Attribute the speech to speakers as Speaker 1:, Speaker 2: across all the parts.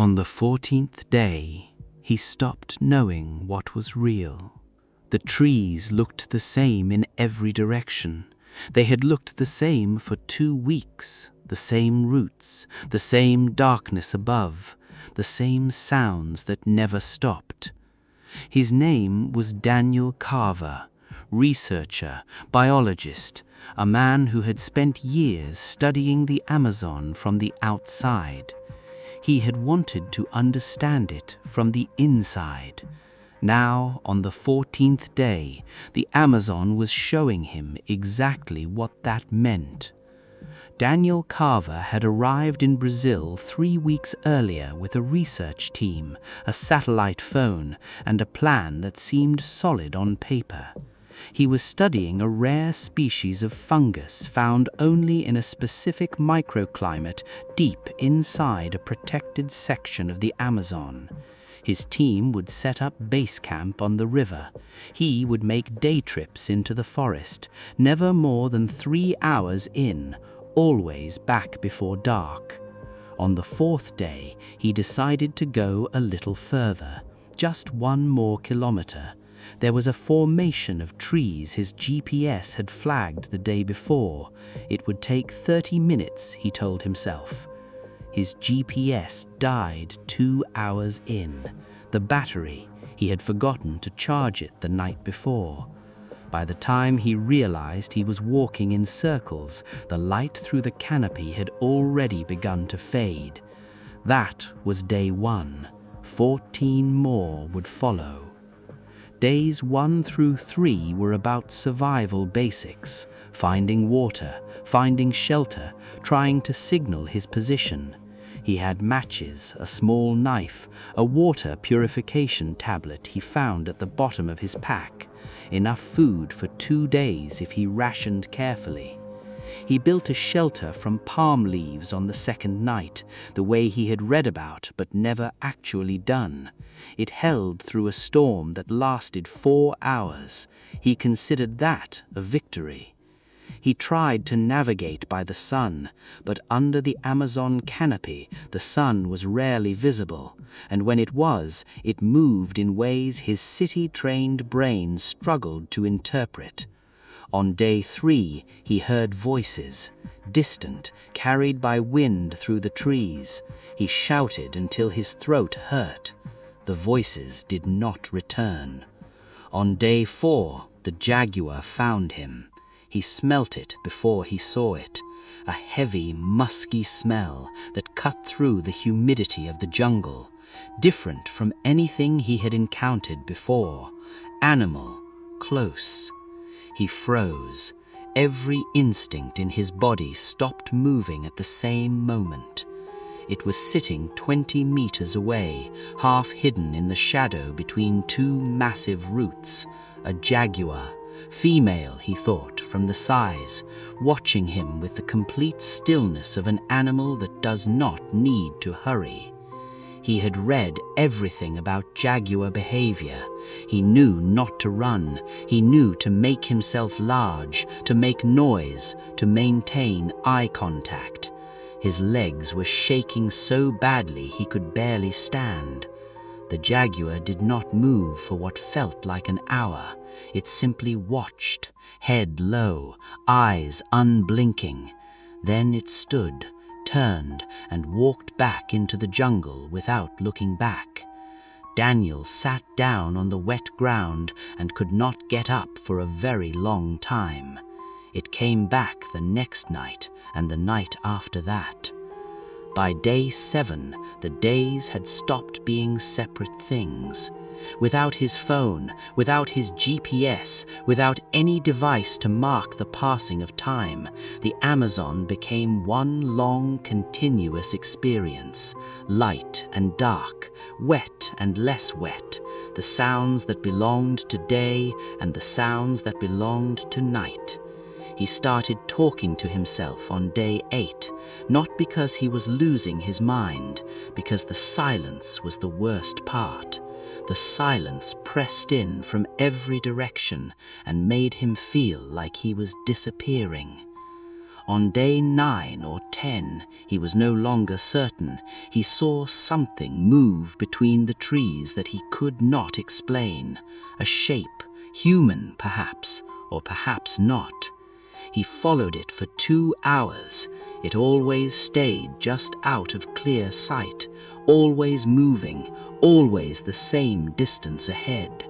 Speaker 1: On the 14th day, he stopped knowing what was real. The trees looked the same in every direction. They had looked the same for 2 weeks, the same roots, the same darkness above, the same sounds that never stopped. His name was Daniel Carver, researcher, biologist, a man who had spent years studying the Amazon from the outside. He had wanted to understand it from the inside. Now, on the 14th day, the Amazon was showing him exactly what that meant. Daniel Carver had arrived in Brazil 3 weeks earlier with a research team, a satellite phone, and a plan that seemed solid on paper. He was studying a rare species of fungus found only in a specific microclimate deep inside a protected section of the Amazon. His team would set up base camp on the river. He would make day trips into the forest, never more than 3 hours in, always back before dark. On the 4th day, he decided to go a little further, just 1 more kilometer. There was a formation of trees his GPS had flagged the day before. It would take 30 minutes, he told himself. His GPS died 2 hours in. The battery, he had forgotten to charge it the night before. By the time he realized he was walking in circles, the light through the canopy had already begun to fade. That was day 1. 14 more would follow. Days 1 through 3 were about survival basics, finding water, finding shelter, trying to signal his position. He had matches, a small knife, a water purification tablet he found at the bottom of his pack, enough food for 2 days if he rationed carefully. He built a shelter from palm leaves on the 2nd night, the way he had read about but never actually done. It held through a storm that lasted 4 hours. He considered that a victory. He tried to navigate by the sun, but under the Amazon canopy, the sun was rarely visible, and when it was, it moved in ways his city-trained brain struggled to interpret. On day 3, he heard voices, distant, carried by wind through the trees. He shouted until his throat hurt. The voices did not return. On day 4, the jaguar found him. He smelt it before he saw it, a heavy, musky smell that cut through the humidity of the jungle, different from anything he had encountered before. Animal, close. He froze. Every instinct in his body stopped moving at the same moment. It was sitting 20 meters away, half hidden in the shadow between 2 massive roots. A jaguar, female, he thought, from the size, watching him with the complete stillness of an animal that does not need to hurry. He had read everything about jaguar behavior. He knew not to run. He knew to make himself large, to make noise, to maintain eye contact. His legs were shaking so badly he could barely stand. The jaguar did not move for what felt like an hour. It simply watched, head low, eyes unblinking. Then it stood, turned, and walked back into the jungle without looking back. Daniel sat down on the wet ground and could not get up for a very long time. It came back the next night and the night after that. By day 7, the days had stopped being separate things. Without his phone, without his GPS, without any device to mark the passing of time, the Amazon became one long, continuous experience. Light and dark, wet and less wet, the sounds that belonged to day and the sounds that belonged to night. He started talking to himself on day 8, not because he was losing his mind, because the silence was the worst part. The silence pressed in from every direction and made him feel like he was disappearing. On day 9 or 10, he was no longer certain. He saw something move between the trees that he could not explain. A shape, human perhaps, or perhaps not. He followed it for 2 hours. It always stayed just out of clear sight, always moving, always the same distance ahead.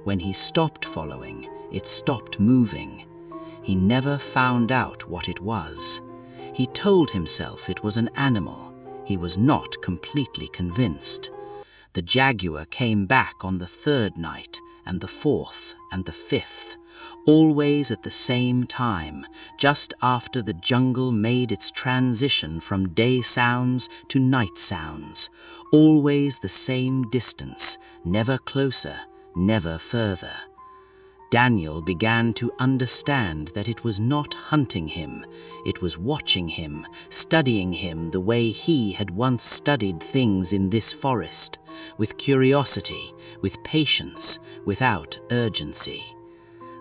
Speaker 1: When he stopped following, it stopped moving. He never found out what it was. He told himself it was an animal. He was not completely convinced. The jaguar came back on the 3rd night, and the 4th, and the 5th, always at the same time, just after the jungle made its transition from day sounds to night sounds, always the same distance, never closer, never further. Daniel began to understand that it was not hunting him, it was watching him, studying him the way he had once studied things in this forest, with curiosity, with patience, without urgency.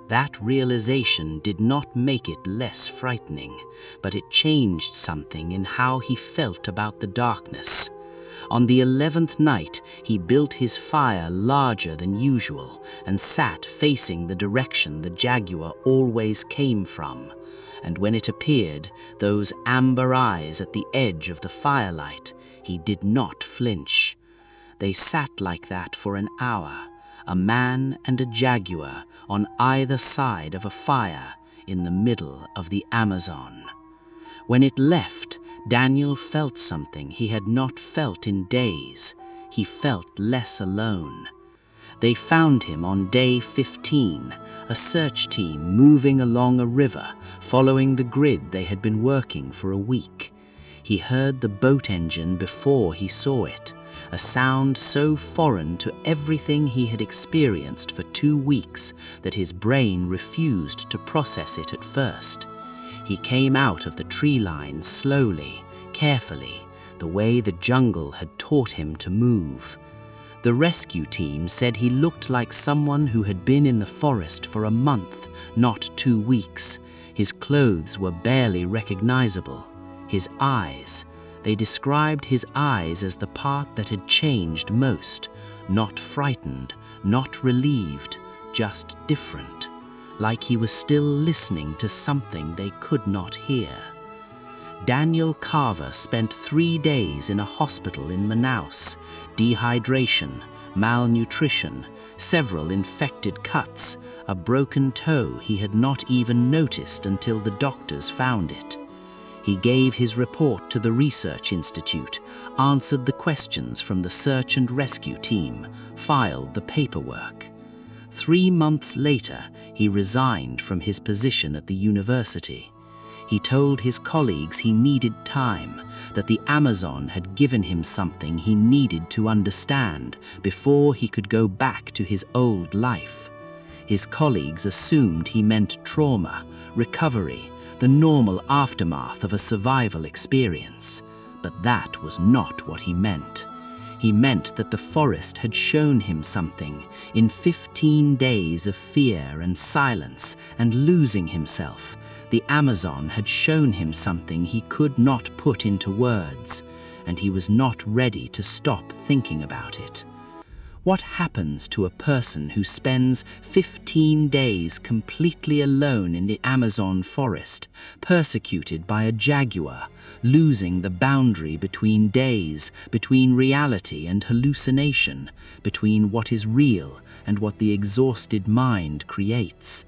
Speaker 1: That realization did not make it less frightening, but it changed something in how he felt about the darkness. On the 11th night, he built his fire larger than usual and sat facing the direction the jaguar always came from. And when it appeared, those amber eyes at the edge of the firelight, he did not flinch. They sat like that for an hour, a man and a jaguar on either side of a fire in the middle of the Amazon. When it left, Daniel felt something he had not felt in days. He felt less alone. They found him on day 15, a search team moving along a river, following the grid they had been working for a week. He heard the boat engine before he saw it, a sound so foreign to everything he had experienced for 2 weeks that his brain refused to process it at first. He came out of the tree line slowly, carefully, the way the jungle had taught him to move. The rescue team said he looked like someone who had been in the forest for a month, not 2 weeks. His clothes were barely recognizable. His eyes, they described his eyes as the part that had changed most, not frightened, not relieved, just different, like he was still listening to something they could not hear. Daniel Carver spent 3 days in a hospital in Manaus. Dehydration, malnutrition, several infected cuts, a broken toe he had not even noticed until the doctors found it. He gave his report to the research institute, answered the questions from the search and rescue team, filed the paperwork. 3 months later, he resigned from his position at the university. He told his colleagues he needed time, that the Amazon had given him something he needed to understand before he could go back to his old life. His colleagues assumed he meant trauma, recovery, the normal aftermath of a survival experience. But that was not what he meant. He meant that the forest had shown him something in 15 days of fear and silence and losing himself. The Amazon had shown him something he could not put into words, and he was not ready to stop thinking about it. What happens to a person who spends 15 days completely alone in the Amazon forest, persecuted by a jaguar, losing the boundary between days, between reality and hallucination, between what is real and what the exhausted mind creates?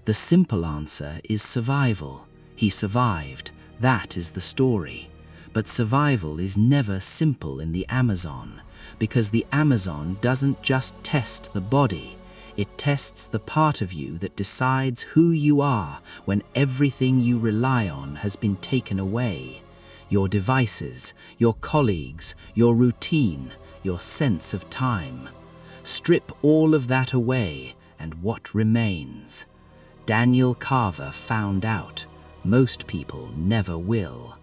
Speaker 1: The simple answer is survival. He survived. That is the story. But survival is never simple in the Amazon, because the Amazon doesn't just test the body, it tests the part of you that decides who you are when everything you rely on has been taken away. Your devices, your colleagues, your routine, your sense of time. Strip all of that away, and what remains? Daniel Carver found out. Most people never will.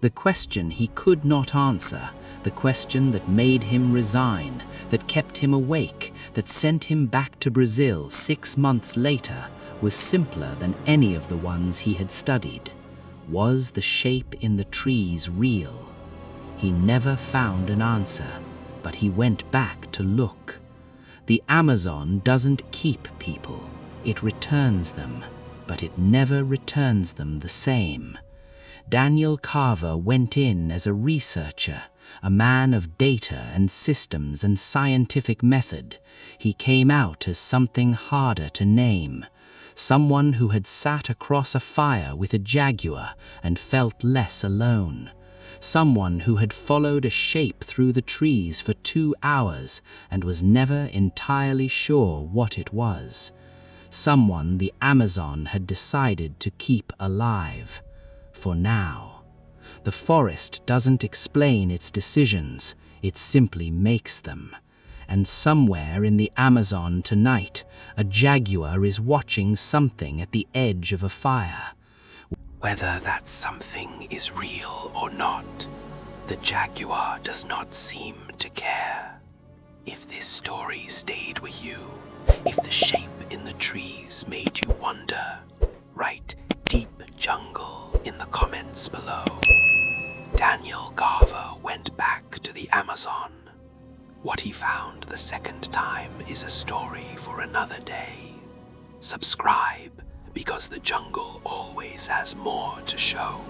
Speaker 1: The question he could not answer, the question that made him resign, that kept him awake, that sent him back to Brazil 6 months later, was simpler than any of the ones he had studied. Was the shape in the trees real? He never found an answer, but he went back to look. The Amazon doesn't keep people, it returns them, but it never returns them the same. Daniel Carver went in as a researcher, a man of data and systems and scientific method. He came out as something harder to name, someone who had sat across a fire with a jaguar and felt less alone. Someone who had followed a shape through the trees for 2 hours and was never entirely sure what it was. Someone the Amazon had decided to keep alive. For now. The forest doesn't explain its decisions, it simply makes them. And somewhere in the Amazon tonight, a jaguar is watching something at the edge of a fire. Whether that something is real or not, the jaguar does not seem to care. If this story stayed with you, if the shape in the trees made you wonder, write "deep jungle" in the comments below. Daniel Carver went back to the Amazon. What he found the second time is a story for another day. Subscribe, because the jungle always has more to show.